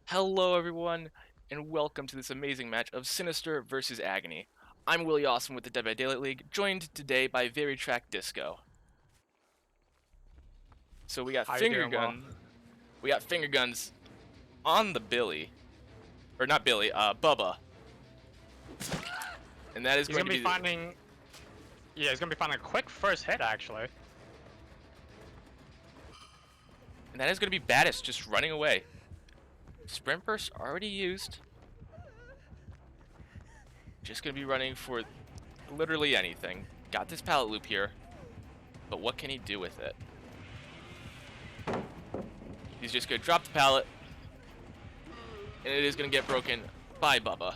Hello everyone, and welcome to this amazing match of Sinister versus Agony. I'm Williawesome with the Dead by Daylight League, joined today by VeryTrackDisco. So we got How you doing, Will? finger guns on the Billy, or not Billy, Bubba, and that is He's going gonna to be finding. Yeah, he's gonna be finding a quick first hit actually. and that is going to be Baddis just running away. Sprint burst already used. Just going to be running for literally anything. Got this pallet loop here, but what can he do with it? He's just going to drop the pallet, and it is going to get broken by Bubba.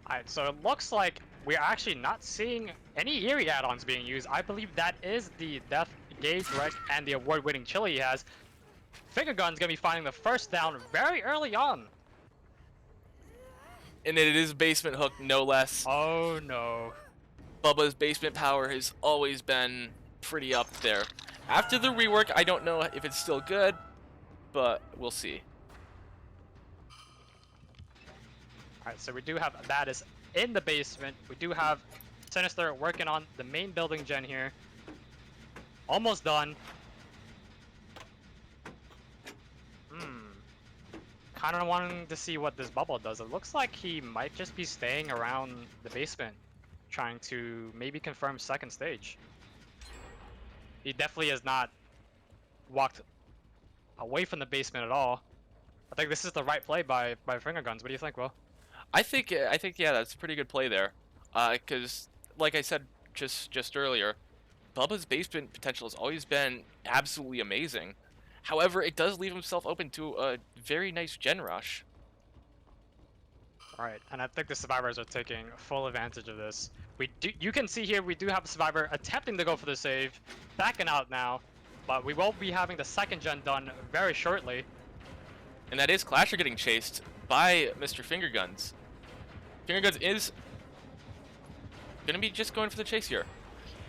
Alright, so it looks like we're actually not seeing any Eerie add-ons being used. I believe that is the Death Gauge Wreck and the award-winning chili he has. Finger Gun's gonna be finding the first down very early on. And it is basement hook, no less. Oh no. Bubba's basement power has always been pretty up there. After the rework, I don't know if it's still good, but we'll see. Alright, so we do have that is in the basement. We do have Sinister working on the main building gen here. Almost done. Kind of wanting to see what this bubble does. It looks like he might just be staying around the basement, trying to maybe confirm second stage. He definitely has not walked away from the basement at all. I think this is the right play by Finger Guns. What do you think, Will? I think yeah, that's a pretty good play there. Because like I said just earlier, Bubba's basement potential has always been absolutely amazing. However, it does leave himself open to a very nice gen rush. Right, and I think the survivors are taking full advantage of this. You can see here we do have a survivor attempting to go for the save, backing out now, but we will be having the second gen done very shortly. And that is Clasher getting chased by Mr. Finger Guns. Finger Guns is gonna be just going for the chase here.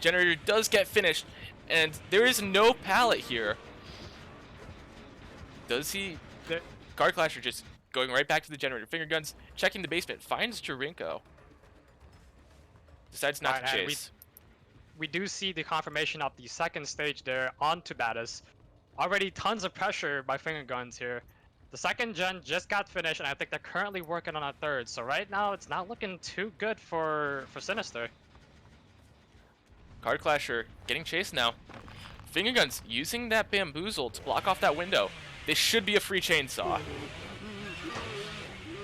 Generator does get finished, and there is no pallet here. Does he? Guard Clasher just going right back to the generator. Finger Guns checking the basement, finds Jarinko. Decides not to chase. We do see the confirmation of the second stage there onto Baddis. Already tons of pressure by Finger Guns here. The second gen just got finished, and I think they're currently working on a third. So right now, it's not looking too good for Sinister. Guard Clasher getting chased now. Finger Guns using that bamboozle to block off that window. This should be a free chainsaw.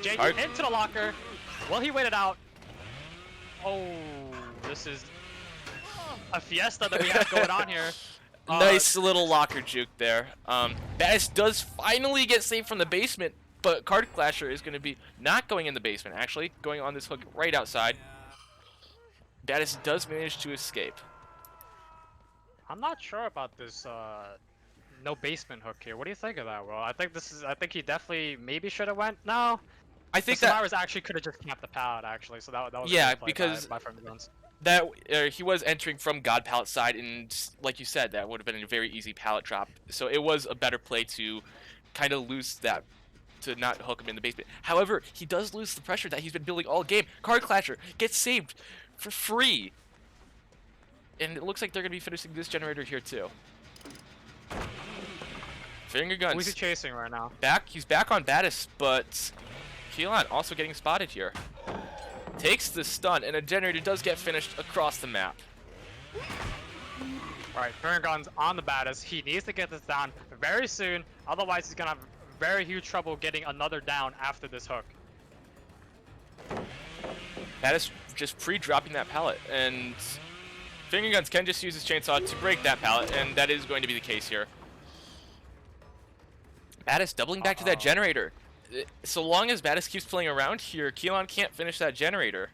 JD into the locker. Will he wait it out? Oh, this is a fiesta that we have going on here. Nice little locker juke there. Baddis does finally get saved from the basement, but Card Clasher is going to be not going in the basement, actually, going on this hook right outside. Baddis does manage to escape. I'm not sure about this no basement hook here. What do you think of that, Will? I think he definitely maybe should have went. No. I think the survivors actually could have just camped the pallet actually, so that was yeah, a good play because by Finger Guns. That he was entering from God Pallet side, and like you said, that would have been a very easy pallet drop. So it was a better play to kind of lose that, to not hook him in the basement. However, he does lose the pressure that he's been building all game. Card Clasher gets saved for free, and it looks like they're gonna be finishing this generator here too. Finger Guns. Who's he chasing right now? He's back on Baddis, but Keelan also getting spotted here. Takes the stun, and a generator does get finished across the map. Alright, Finger Guns on the Baddis. He needs to get this down very soon, otherwise he's gonna have very huge trouble getting another down after this hook. Baddis just pre-dropping that pallet, and Finger Guns can just use his chainsaw to break that pallet, and that is going to be the case here. Baddis doubling back to that generator. So long as Baddis keeps playing around here, Keelan can't finish that generator.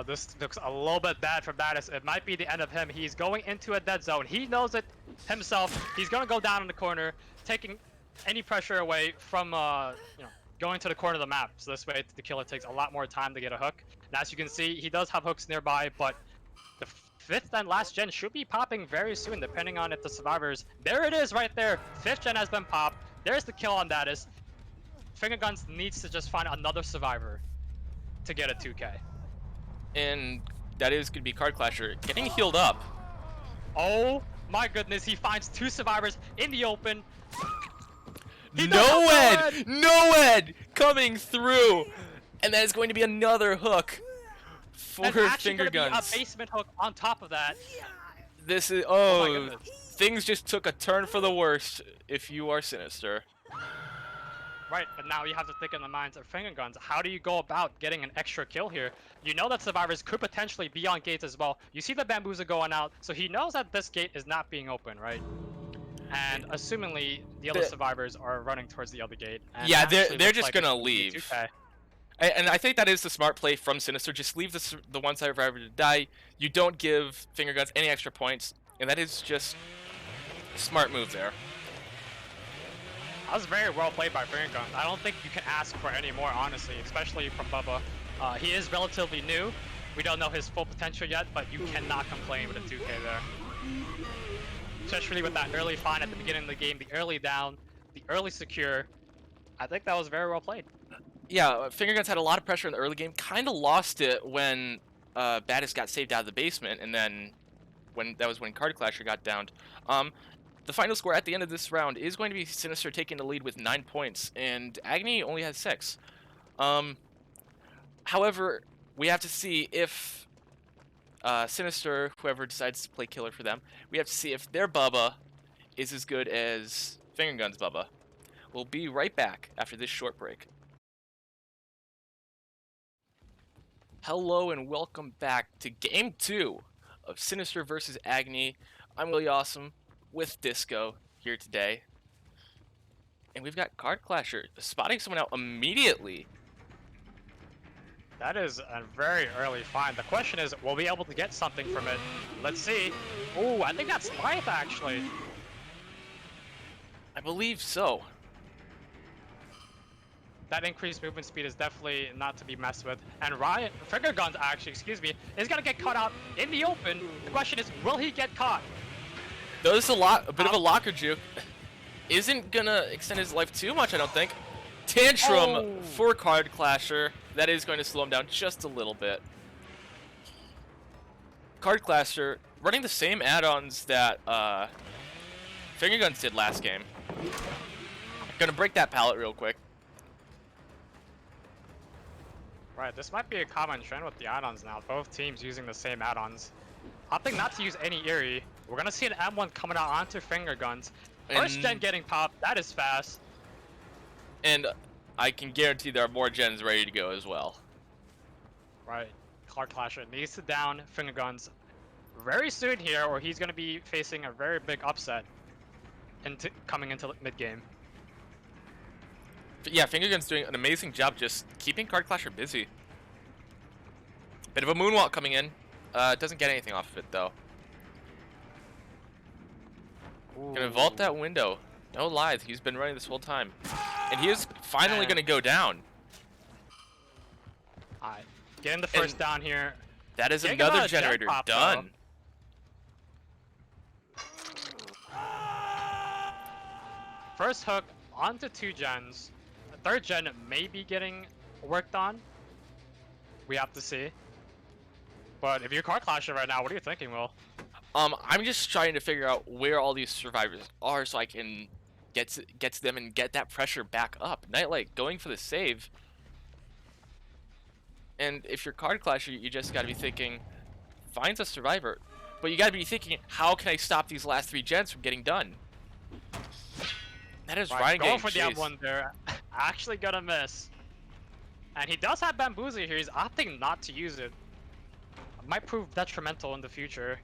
This looks a little bit bad for Baddis. It might be the end of him. He's going into a dead zone. He knows it himself. He's going to go down in the corner, taking any pressure away from going to the corner of the map. So this way the killer takes a lot more time to get a hook. And as you can see, he does have hooks nearby, but the fifth and last gen should be popping very soon, depending on if the survivors... There it is right there. Fifth gen has been popped. There's the kill on that. Is Finger Guns needs to just find another survivor to get a 2K. And that is going to be Card Clasher getting healed up. Oh my goodness, he finds 2 survivors in the open. Noed coming through, and that is going to be another hook for Finger Guns. A basement hook on top of that. This is things just took a turn for the worst if you are Sinister. Right, but now you have to think in the minds of Finger Guns. How do you go about getting an extra kill here? You know that survivors could potentially be on gates as well. You see the bamboozle going out, so he knows that this gate is not being open, right? And assumingly, the other survivors are running towards the other gate. And yeah, they're just gonna leave. 2K. And I think that is the smart play from Sinister. Just leave the one survivor to die. You don't give Finger Guns any extra points, and that is just a smart move there. That was very well played by Finger Guns. I don't think you can ask for any more, honestly, especially from Bubba. He is relatively new. We don't know his full potential yet, but you cannot complain with a 2K there. Especially with that early find at the beginning of the game, the early down, the early secure. I think that was very well played. Yeah, Finger Guns had a lot of pressure in the early game. Kind of lost it when Baddest got saved out of the basement, and then when Card Clasher got downed. The final score at the end of this round is going to be Sinister taking the lead with 9 points, and Agony only has 6. However, we have to see if Sinister, whoever decides to play killer for them, we have to see if their Bubba is as good as Finger Guns' Bubba. We'll be right back after this short break. Hello and welcome back to Game 2 of Sinister vs. Agony. I'm Williawesome with Disco here today. And we've got Card Clasher spotting someone out immediately. That is a very early find. The question is, will we be able to get something from it? Let's see. Ooh, I think that's Life, actually. I believe so. That increased movement speed is definitely not to be messed with. And Ryan, Finger Guns actually, excuse me, is gonna get caught out in the open. The question is, will he get caught? Though this is a bit of a locker juke. Isn't gonna extend his life too much, I don't think. Tantrum for Card Clasher. That is going to slow him down just a little bit. Card Clasher running the same add-ons that Finger Guns did last game. Gonna break that pallet real quick. Right, this might be a common trend with the add-ons now. Both teams using the same add-ons. Opting not to use any Eerie. We're gonna see an M1 coming out onto Finger Guns. First gen getting popped, that is fast. And I can guarantee there are more gens ready to go as well. Right, Card Clasher needs to down Finger Guns very soon here, or he's gonna be facing a very big upset coming into mid-game. Yeah, Finger Guns doing an amazing job just keeping Card Clasher busy. Bit of a moonwalk coming in. Doesn't get anything off of it though. Ooh. Gonna vault that window. No lies, he's been running this whole time. And he is finally gonna go down. Alright, getting the first down here. That is another generator done. First hook onto 2 gens. A 3rd gen may be getting worked on. We have to see. But if you're Card Clasher right now, what are you thinking, Will? I'm just trying to figure out where all these survivors are so I can get to them and get that pressure back up. Nightlight going for the save. And if you're Card Clasher, you just gotta be thinking, finds a survivor. But you gotta be thinking, how can I stop these last 3 gens from getting done? That is Ryan going getting for chased. the M1 there. Actually gonna miss. And he does have Bamboozle here. He's opting not to use it. Might prove detrimental in the future.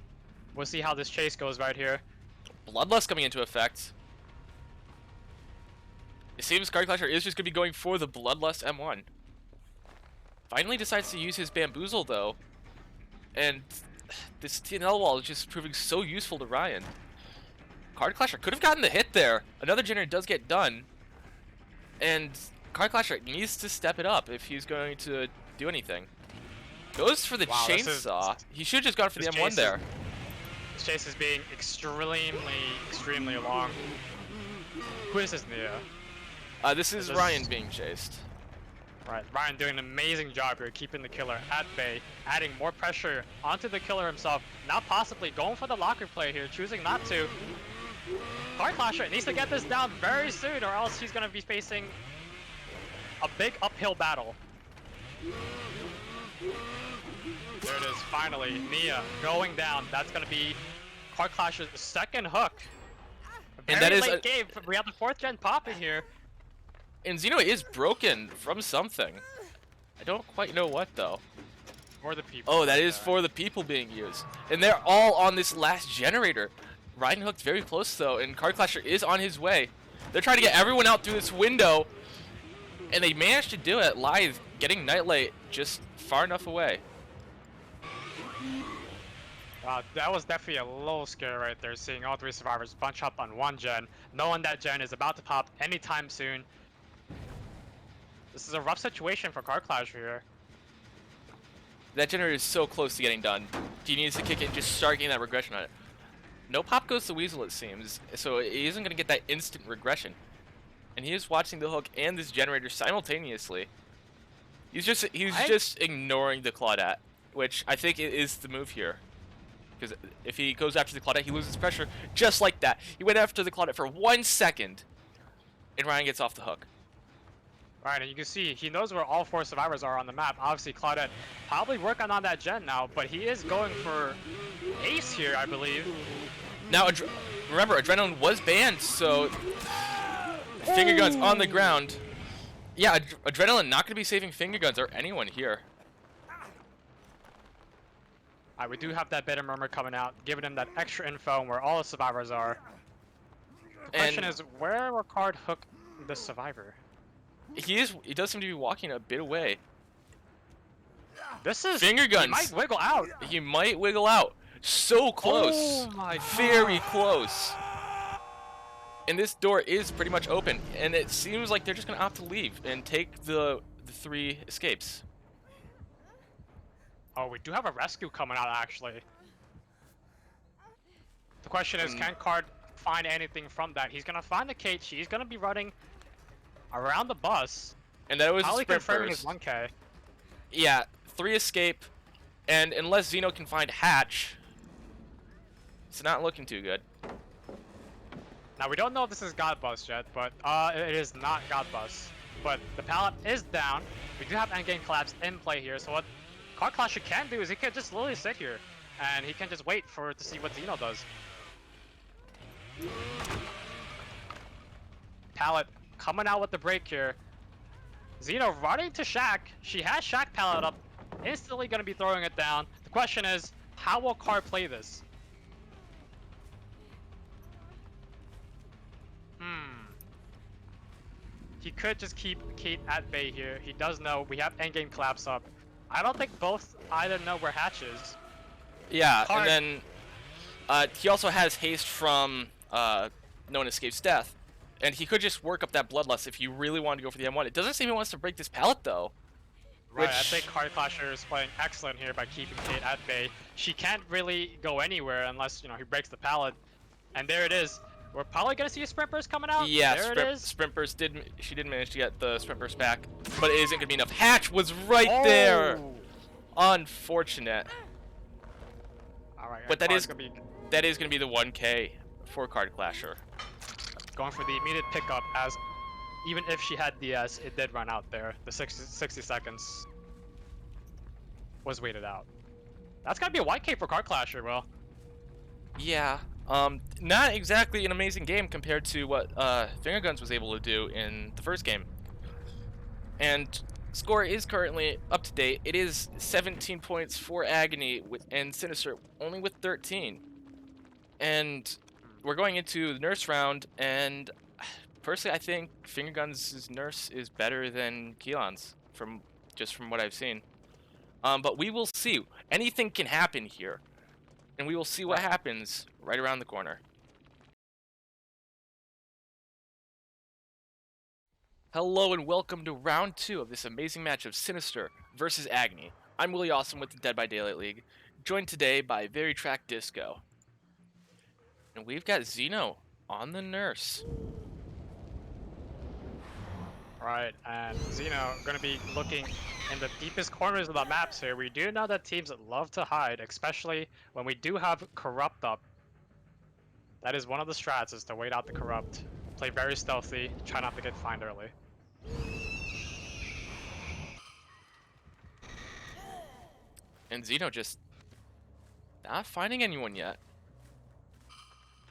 We'll see how this chase goes right here. Bloodlust coming into effect. It seems Card Clasher is just gonna be going for the Bloodlust M1. Finally decides to use his Bamboozle though. And this TNL wall is just proving so useful to Ryan. Card Clasher could have gotten the hit there. Another generator does get done. And Card Clasher needs to step it up if he's going to do anything. Goes for the chainsaw. He should have just gone for the M1 there. This chase is being extremely long. Who is this Nia? This is This is- Ryan being chased. Right, Ryan doing an amazing job here, keeping the killer at bay, adding more pressure onto the killer himself. Now possibly going for the locker play here, choosing not to. Card Clasher needs to get this down very soon, or else he's going to be facing a big uphill battle. There it is, finally, Nia going down. That's going to be Card Clasher's second hook. And Very that is late game. We have the 4th gen popping here. And Xeno is broken from something. I don't quite know what though. For the people. Oh, that is for the people being used. And they're all on this last generator. Ryan hooked very close though, and Card Clasher is on his way. They're trying to get everyone out through this window. And they managed to do it live, getting Nightlight just far enough away. Wow, that was definitely a little scary right there, seeing all 3 survivors bunch up on 1 gen, knowing that gen is about to pop anytime soon. This is a rough situation for Card Clasher here. That generator is so close to getting done. He needs to kick it and just start getting that regression on it. No pop goes to Weasel, it seems, so he isn't going to get that instant regression. And he is watching the hook and this generator simultaneously. He's just ignoring the Claudette, which I think is the move here. Because if he goes after the Claudette, he loses pressure just like that. He went after the Claudette for 1 second, and Ryan gets off the hook. Right, and you can see he knows where all 4 survivors are on the map. Obviously, Claudette probably working on that gen now, but he is going for Ace here, I believe. Now, remember, Adrenaline was banned, so finger guns on the ground. Yeah, Adrenaline not going to be saving finger guns or anyone here. Alright, we do have that Bitter Murmur coming out, giving him that extra info on where all the survivors are. The question is, where will Card hook the survivor? He does seem to be walking a bit away. This is finger guns. He might wiggle out. He might wiggle out. So close. Oh my God. Very close. And this door is pretty much open, and it seems like they're just gonna opt to leave and take the 3 escapes. Oh, we do have a rescue coming out actually. The question is, can Card find anything from that? He's gonna find the cage. He's gonna be running around the bus. And that was probably a sprint confirming his burst. 1K. Yeah, 3 escape, and unless Xeno can find Hatch, it's not looking too good. Now we don't know if this is God Bus yet, but it is not God Bus. But the pallet is down. We do have endgame collapse in play here, so what Card Clasher can do is he can just literally sit here, and he can just wait to see what Xeno does. Pallet coming out with the break here. Xeno running to Shack. She has Shack pallet up, instantly going to be throwing it down. The question is, how will Card play this? He could just keep Kate at bay here. He does know we have endgame collapse up. I don't think either know where Hatch is. Yeah, Card. and then he also has haste from No One Escapes Death, and he could just work up that Bloodlust if he really wanted to go for the M1. It doesn't seem he wants to break this pallet though. Right, I think Card Clasher is playing excellent here by keeping Kate at bay. She can't really go anywhere unless, you know, he breaks the pallet. And there it is. We're probably gonna see a sprint burst coming out. Yeah, there it is. sprint burst she did manage to get the sprint burst back, but it isn't gonna be enough. Hatch was right there. Unfortunate. All right, But that is gonna be gonna be the 1K for Card Clasher. going for the immediate pickup, as even if she had DS, it did run out there. The 60 seconds was waited out. That's gonna be a white K for Card Clasher, Will. Yeah. Not exactly an amazing game compared to what Finger Guns was able to do in the first game. And score is currently up to date. It is 17 points for Agony and Sinister only with 13. And we're going into the nurse round, and personally I think Finger Guns' nurse is better than Keelan's from what I've seen. But we will see. Anything can happen here. And we will see what happens right around the corner. Hello and welcome to round 2 of this amazing match of Sinister versus Agony. I'm Williawesome with the Dead by Daylight League, joined today by VeryTrackDisco. And we've got Xeno on the nurse. Right, and Xeno gonna be looking in the deepest corners of the maps here. We do know that teams love to hide, especially when we do have Corrupt up. That is one of the strats, is to wait out the Corrupt. Play very stealthy, try not to get fined early. And Xeno just not finding anyone yet.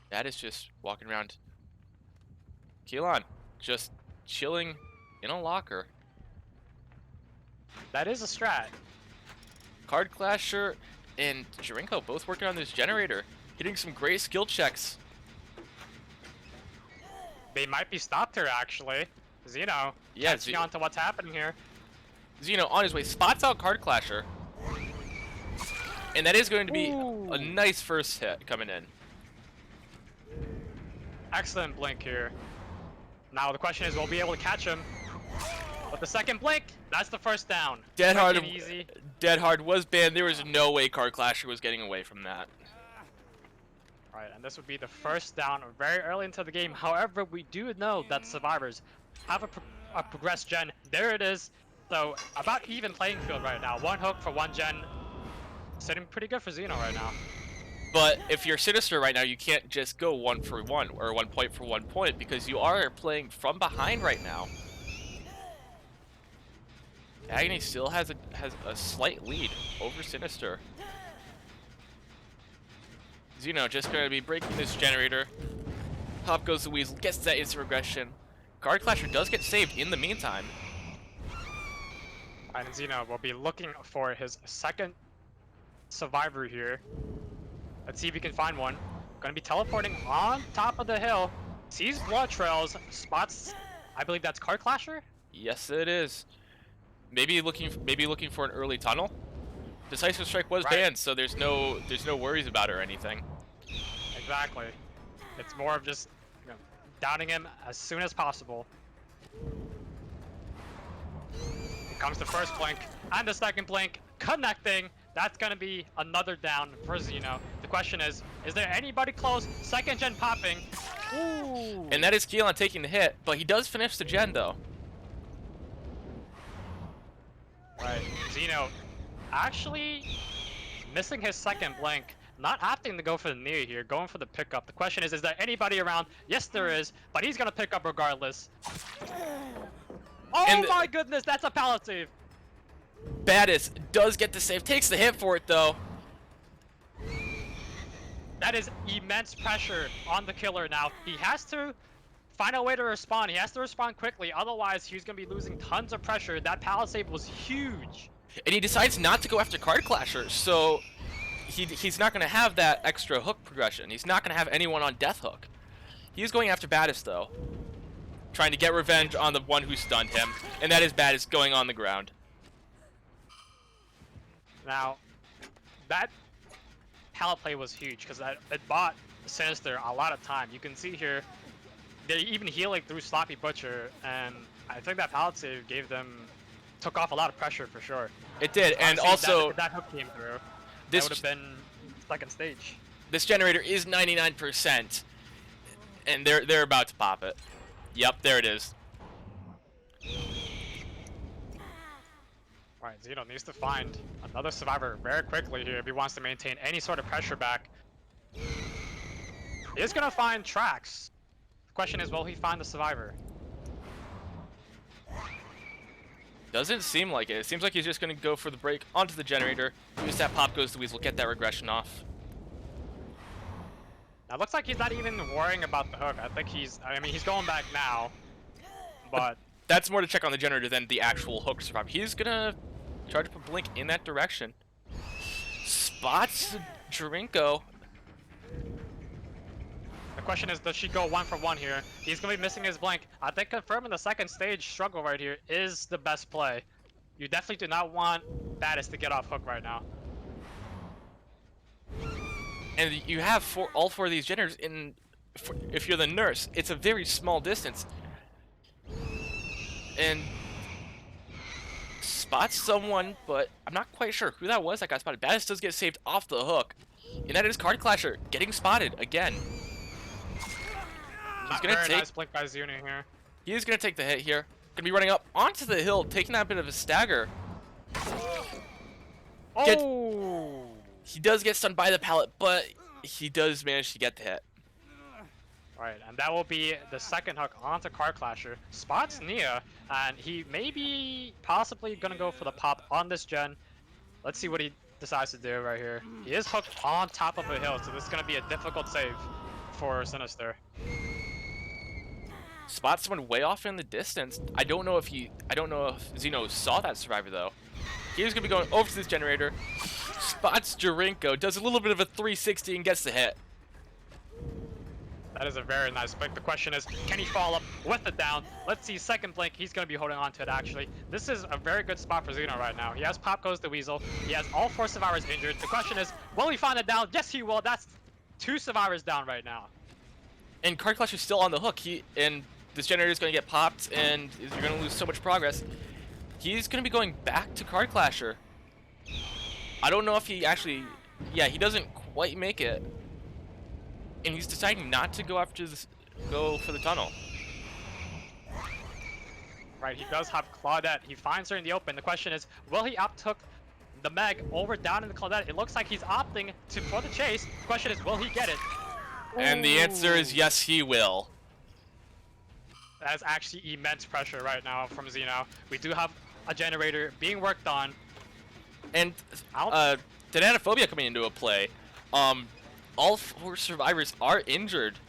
That is just walking around. Keelan just chilling in a locker. That is a strat. Card Clasher and Jarenko both working on this generator, hitting some great skill checks. They might be stopped here, actually. Xeno, Yeah, catching on to what's happening here. Xeno on his way, spots out Card Clasher. And that is going to be a nice first hit coming in. Excellent blink here. Now the question is, will we be able to catch him? But the second blink, that's the first down. Dead Quick Hard, and easy. Dead Hard was banned. There was no way Card Clasher was getting away from that. Right, and this would be the first down very early into the game. However, we do know that survivors have a progressed gen. There it is. So about even playing field right now. One hook for one gen. Sitting pretty good for Xeno right now. But if you're Sinister right now, you can't just go 1 for 1 or 1 point for 1 point because you are playing from behind right now. Agony still has a slight lead over Sinister. Xeno just going to be breaking this generator. Up goes the Weasel, gets that instant regression. Card Clasher does get saved in the meantime. And Xeno will be looking for his second survivor here. Let's see if he can find one. Gonna be teleporting on top of the hill. Sees blood trails, spots, I believe that's Card Clasher? Yes, it is. Maybe looking for an early tunnel. Decisive Strike was banned, so there's no worries about it or anything. Exactly. It's more of just, you know, downing him as soon as possible. Here comes the first blink and the second blink, connecting. That's gonna be another down for Xeno. The question is there anybody close? Second gen popping. Ooh. And that is Keelan taking the hit, but he does finish the gen though. Right, Xeno actually missing his second blink, not opting to go for the near here, going for the pickup. The question is there anybody around? Yes, there is, but he's gonna pick up regardless. Oh my goodness, that's a pallet save. Baddest does get the save, takes the hit for it though. That is immense pressure on the killer now. He has to find a way to respond. He has to respond quickly, otherwise he's gonna be losing tons of pressure. That pallet save was huge. And he decides not to go after Card Clasher, so he's not gonna have that extra hook progression. He's not gonna have anyone on Death Hook. He's going after Baddest though, trying to get revenge on the one who stunned him, and that is Baddest going on the ground. Now, that pallet play was huge because it bought Sinister a lot of time. You can see here, they're even healing through Sloppy Butcher, and I think that pallet save took off a lot of pressure for sure. It did, and Honestly, also if that hook came through, this that would have been second stage. This generator is 99%, and they're about to pop it. Yep, there it is. Right, Xeno needs to find another survivor very quickly here if he wants to maintain any sort of pressure back. He is gonna find tracks. The question is, will he find the survivor? Doesn't seem like it. It seems like he's just gonna go for the break onto the generator. Use that pop goes the Weasel, get that regression off. Now, it looks like he's not even worrying about the hook. I think he's going back now, but that's more to check on the generator than the actual hook survivor. He's gonna try to put Blink in that direction. Spots Jarenko. The question is, does she go 1 for 1 here? He's gonna be missing his blink. I think confirming the second stage struggle right here is the best play. You definitely do not want Baddest to get off hook right now. And you have all four of these generators in. If you're the nurse, it's a very small distance. And spots someone, but I'm not quite sure who that was that got spotted. Baddest does get saved off the hook, and that is Card Clasher getting spotted again. He's gonna take. Nice blink by Xeno here. He is gonna take the hit here. Gonna be running up onto the hill, taking that bit of a stagger. Oh! He does get stunned by the pallet, but he does manage to get the hit. Right, and that will be the second hook onto Card Clasher. Spots Nia, and he may be possibly gonna go for the pop on this gen. Let's see what he decides to do right here. He is hooked on top of a hill, so this is gonna be a difficult save for Sinister. Spots someone way off in the distance. I don't know if Xeno saw that survivor though. He was gonna be going over to this generator. Spots Jarinko, does a little bit of a 360 and gets the hit. That is a very nice blink. The question is, can he follow up with the down? Let's see, second blink, he's going to be holding on to it actually. This is a very good spot for Xeno right now. He has Pop Goes the Weasel. He has all 4 survivors injured. The question is, will he find a down? Yes, he will. That's 2 survivors down right now. And Card Clasher's still on the hook. And this generator is going to get popped, and you're going to lose so much progress. He's going to be going back to Card Clasher. I don't know if he actually... Yeah, he doesn't quite make it. And he's deciding not to go for the tunnel. Right, he does have Claudette. He finds her in the open. The question is, will he opt to hook the Meg over down in the Claudette? It looks like he's opting for the chase. The question is, will he get it? And the answer is yes, he will. That's actually immense pressure right now from Xeno. We do have a generator being worked on. And Thanatophobia coming into a play. All 4 survivors are injured,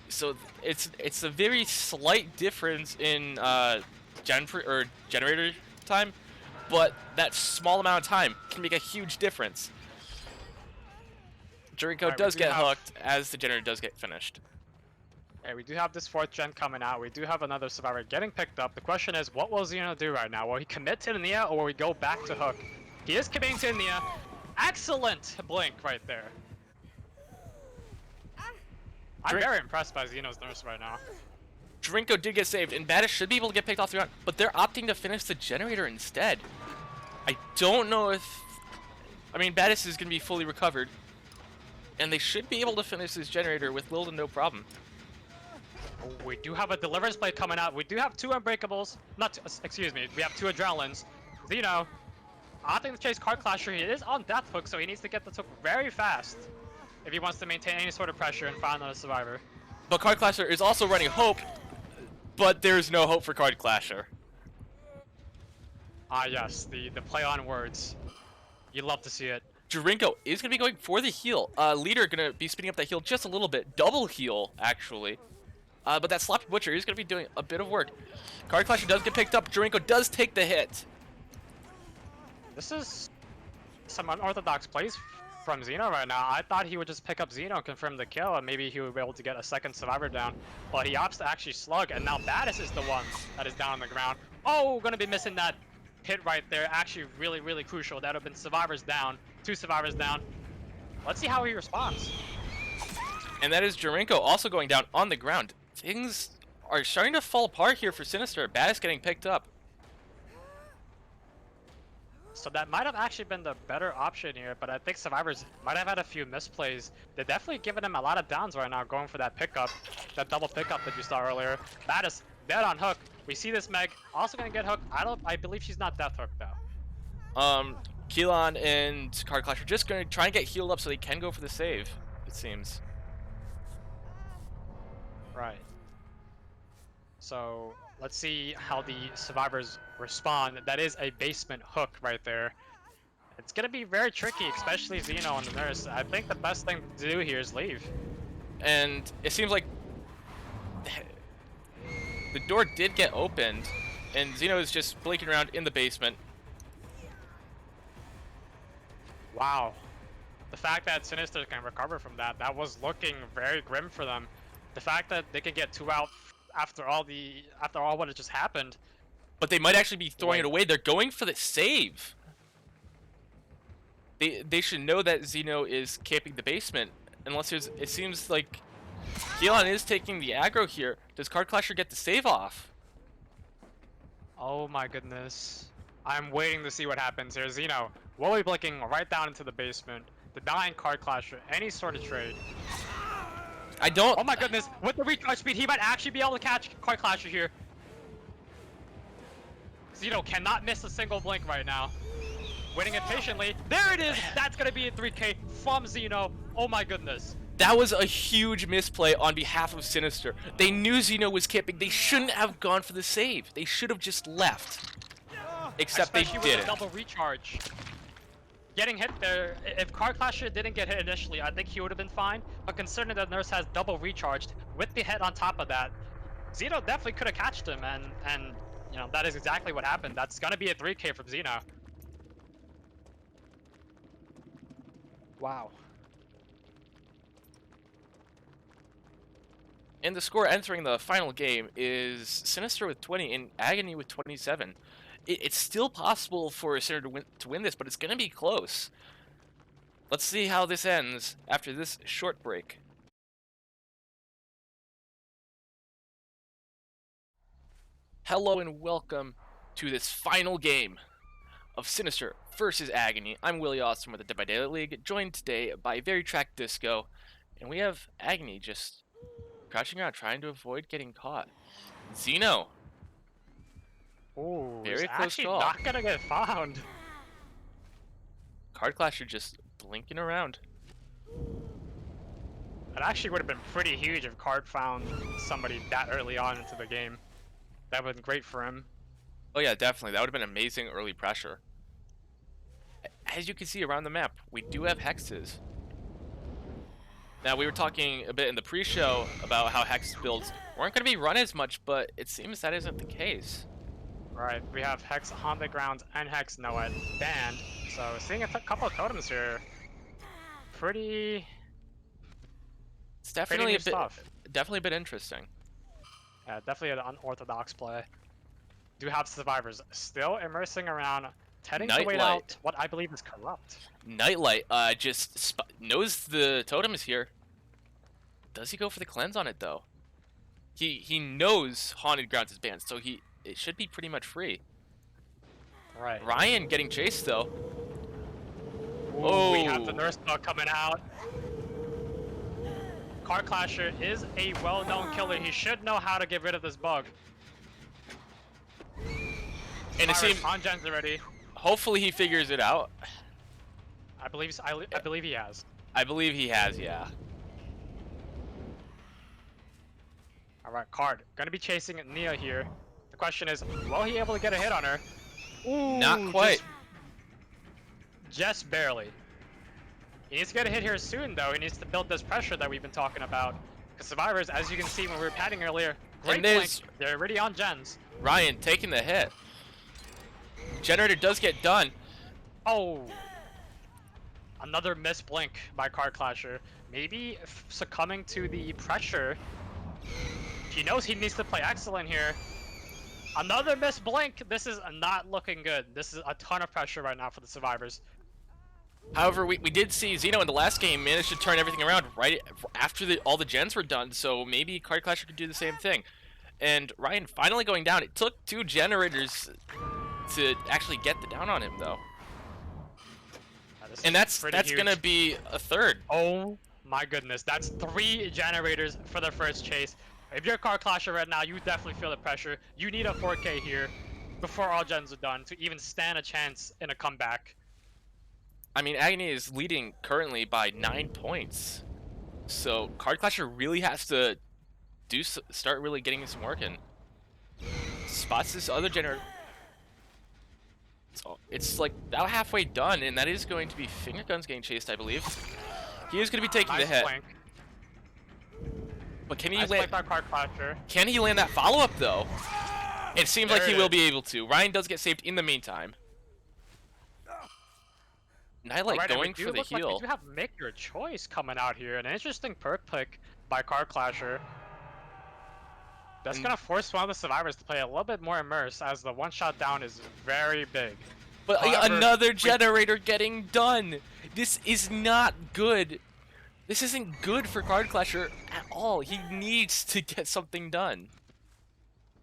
so it's a very slight difference in generator time, but that small amount of time can make a huge difference. Jarinko does get hooked as the generator does get finished. Okay, we do have this 4th gen coming out. We do have another survivor getting picked up. The question is, what will Xeno do right now? Will he commit to the Nia, or will we go back to hook? He is committing to the Nia. Excellent blink right there. I'm very impressed by Xeno's nurse right now. Jarinko did get saved, and Battis should be able to get picked off the ground, but they're opting to finish the generator instead. I don't know if... I mean, Battis is going to be fully recovered, and they should be able to finish this generator with little to no problem. We do have a Deliverance play coming out. We do have 2 Unbreakables. Excuse me, we have 2 Adrenalines. Xeno, opting to chase Card Clasher. He is on Death Hook, so he needs to get the hook very fast if he wants to maintain any sort of pressure and find another survivor. But Card Clasher is also running Hope, but there's no hope for Card Clasher. Ah yes, the play on words. You love to see it. Jarinko is going to be going for the heal. Leader going to be speeding up that heal just a little bit. Double heal, actually. But that Sloppy Butcher is going to be doing a bit of work. Card Clasher does get picked up. Jarinko does take the hit. This is some unorthodox plays from Xeno right now. I thought he would just pick up Xeno and confirm the kill, and maybe he would be able to get a second survivor down. But he opts to actually slug, and now Battis is the one that is down on the ground. Oh, gonna be missing that hit right there. Actually, really, really crucial. That would have been survivors down. 2 survivors down. Let's see how he responds. And that is Jarinko also going down on the ground. Things are starting to fall apart here for Sinister. Battis getting picked up. So that might have actually been the better option here, but I think survivors might have had a few misplays. They're definitely giving him a lot of downs right now, going for that pickup, that double pickup that you saw earlier. Battis dead on hook. We see this Meg also gonna get hooked. I believe she's not death hooked though. Keelan and Card Clash are just gonna try and get healed up so they can go for the save, it seems. Right. So let's see how the survivors respond. That is a basement hook right there. It's gonna be very tricky, especially Xeno and the nurse. I think the best thing to do here is leave. And it seems like the door did get opened, and Xeno is just blinking around in the basement. Wow. The fact that Sinister can recover from that, that was looking very grim for them. The fact that they can get 2 out after all what had just happened. But they might actually be throwing it away. They're going for the save. They should know that Xeno is camping the basement. Unless there's, it seems like Keelan is taking the aggro here. Does Card Clasher get the save off? Oh my goodness. I'm waiting to see what happens here. Xeno will be blinking right down into the basement. The dying Card Clasher, any sort of trade. I don't... Oh my goodness, with the recharge speed, he might actually be able to catch Card Clasher here. Zeno cannot miss a single blink right now. Waiting impatiently. There it is! That's gonna be a 3K from Zeno. Oh my goodness. That was a huge misplay on behalf of Sinister. They knew Zeno was camping. They shouldn't have gone for the save. They should have just left. Except Especially they with didn't. a double recharge. Getting hit there, if Card Clasher didn't get hit initially, I think he would have been fine. But considering that Nurse has double recharged with the hit on top of that, Zeno definitely could have catched him, and you know, that is exactly what happened. That's gonna be a 3K from Zeno. Wow. And the score entering the final game is Sinister with 20 and Agony with 27. It's still possible for Sinister to win this, but it's going to be close. Let's see how this ends after this short break. Hello and welcome to this final game of Sinister versus Agony. I'm Williawesome with the Dead by Daylight League, joined today by VeryTrackDisco, and we have Agony just crouching around, trying to avoid getting caught. Zeno. Ooh, Very he's close actually call. not gonna get found. Card Clasher just blinking around. It actually would have been pretty huge if Card found somebody that early on into the game. That would have been great for him. Oh yeah, definitely. That would have been amazing early pressure. As you can see around the map, we do have hexes. Now, we were talking a bit in the pre-show about how hex builds weren't going to be run as much, but it seems that isn't the case. Right, we have Hex on the ground and Hex Noah banned. So seeing a couple of totems here, pretty. It's definitely pretty definitely a bit interesting. Yeah, definitely an unorthodox play. Do have survivors still immersing around, heading to wait out what I believe is corrupt. Nightlight just knows the totem is here. Does he go for the cleanse on it though? He knows Haunted Grounds is banned, so it should be pretty much free. Right. Ryan getting chased though. Ooh, oh, we have the Nurse Bug coming out. Card Clasher is a well-known killer. He should know how to get rid of this bug. And it seems on gens already. Hopefully he figures it out. I believe he has. I believe he has, yeah. Alright, Card. Gonna be chasing Nia here. The question is, will he able to get a hit on her? Ooh, not quite. Just barely. He needs to get a hit here soon, though. He needs to build this pressure that we've been talking about. Because survivors, as you can see when we were padding earlier, great blink. They're already on gens. Ryan taking the hit. Generator does get done. Oh. Another missed blink by Card Clasher. Maybe succumbing to the pressure. He knows he needs to play excellent here. Another missed blink. This is not looking good. This is a ton of pressure right now for the survivors. However, we did see Zeno in the last game manage to turn everything around right after all the gens were done, so maybe Card Clasher could do the same thing. And Ryan finally going down. It took 2 generators to actually get the down on him, though. And that's gonna be a third. Oh my goodness, that's 3 generators for the first chase. If you're a Card Clasher right now, you definitely feel the pressure. You need a 4K here before all gens are done to even stand a chance in a comeback. I mean, Agony is leading currently by 9 points. So Card Clasher really has to start really getting some work in. Spots this other generator. So it's like about halfway done, and that is going to be Finger Guns getting chased, I believe. He is going to be taking the hit. Flank. But can he Nice land? by Card Clasher. Can he land that follow-up though? It seems like he will is. be able to. Ryan does get saved in the meantime. Nightlight going for the heal. Like we do have Make Your Choice coming out here. An interesting perk pick by Card Clasher. That's gonna force one of the survivors to play a little bit more immersed, as the one-shot down is very big. But However, another generator getting done. This is not good. This isn't good for Card Clasher at all. He needs to get something done.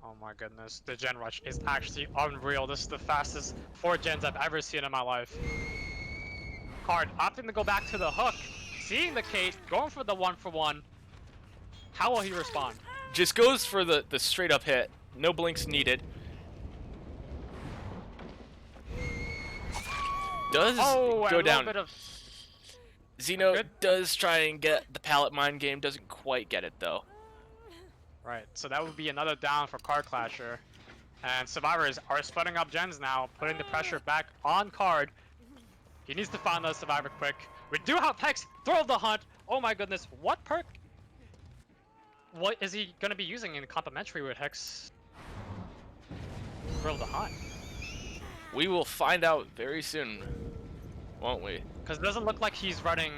Oh my goodness, the gen rush is actually unreal. This is the fastest 4 gens I've ever seen in my life. Card opting to go back to the hook, seeing the Kate, going for the 1-for-1. How will he respond? Just goes for the straight up hit. No blinks needed. does Oh, and go a down. little bit of Xeno good. does try and get the pallet mine game, doesn't quite get it though. Right, so that would be another down for Card Clasher. And Survivors are splitting up gens now, putting the pressure back on Card. He needs to find the Survivor quick. We do have Hex, Thrill of the Hunt. Oh my goodness, what perk? What is he going to be using in complementary with Hex? Thrill of the Hunt. We will find out very soon, won't we? Because it doesn't look like he's running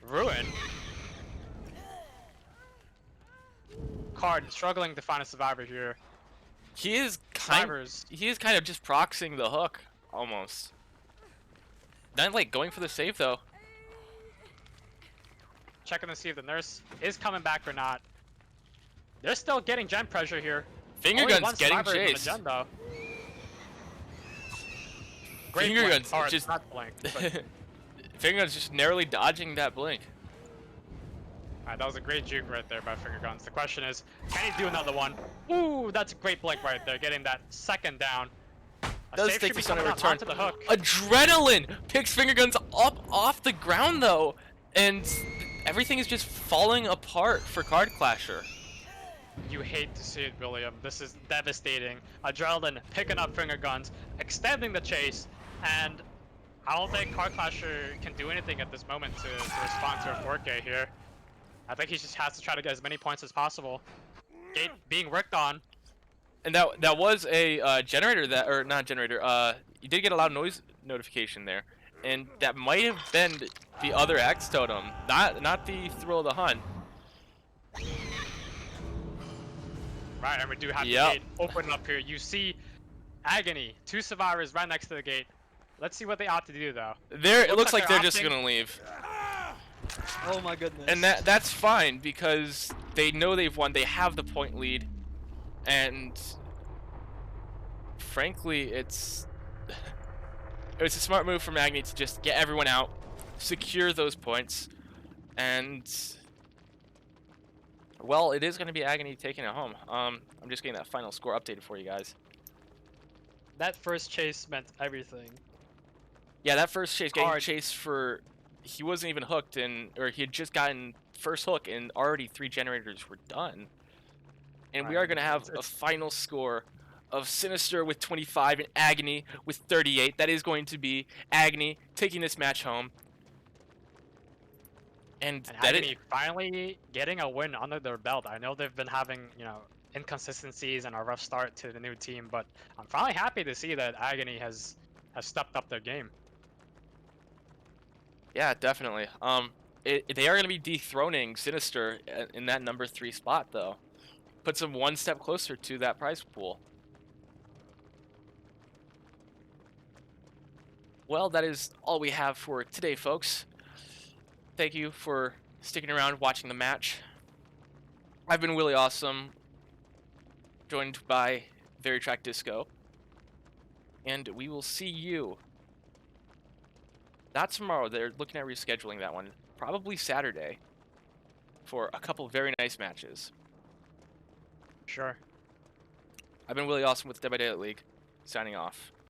Ruin. Card struggling to find a Survivor here. He is Survivors. kind of just proxying the hook almost. Not like going for the save though. Checking to see if the nurse is coming back or not. They're still getting gen pressure here. Finger Only guns one getting survivor in the chased. gen, though. Great Finger blink. guns Or it's just not blink. But... Finger guns just narrowly dodging that blink. Alright, that was a great juke right there by Finger Guns. The question is, can he do another one? Ooh, that's a great blink right there, getting that second down. A Does save take should be this on a coming out return. onto the hook. Adrenaline picks Finger guns up off the ground though, and everything is just falling apart for Card Clasher. You hate to see it, William. This is devastating. Adrenaline picking up Finger Guns, extending the chase, and I don't think Card Clasher can do anything at this moment to respond to a 4K here. I think he just has to try to get as many points as possible. Gate being worked on. And that was a generator that, or not generator. You did get a loud noise notification there, and that might have been the other X totem, not the Thrill of the Hunt. Right, and we do have Yep. the gate open up here. You see Agony, 2 survivors right next to the gate. Let's see what they opt to do though. It looks like they're just opting- gonna leave. Oh my goodness. And that's fine because they know they've won. They have the point lead, and frankly, it's a smart move from Agony to just get everyone out, secure those points, and well, it is going to be Agony taking it home. I'm just getting that final score updated for you guys. That first chase meant everything. Yeah, that first chase, getting Hard. chased for, he wasn't even hooked, or he had just gotten first hook, and already 3 generators were done. And we Right, are going to have a final score of Sinister with 25 and Agony with 38. That is going to be Agony taking this match home. And And that Agony finally getting a win under their belt. I know they've been having, inconsistencies and a rough start to the new team, but I'm finally happy to see that Agony has stepped up their game. yeah, definitely. They are going to be dethroning Sinister in that number 3 spot, though. Puts them one step closer to that prize pool. Well, that is all we have for today, folks. Thank you for sticking around watching the match. I've been Williawesome, joined by VeryTrackDisco, and we will see you. Not tomorrow. They're looking at rescheduling that one. Probably Saturday for a couple very nice matches. Sure. I've been Williawesome with Dead by Daylight League, signing off.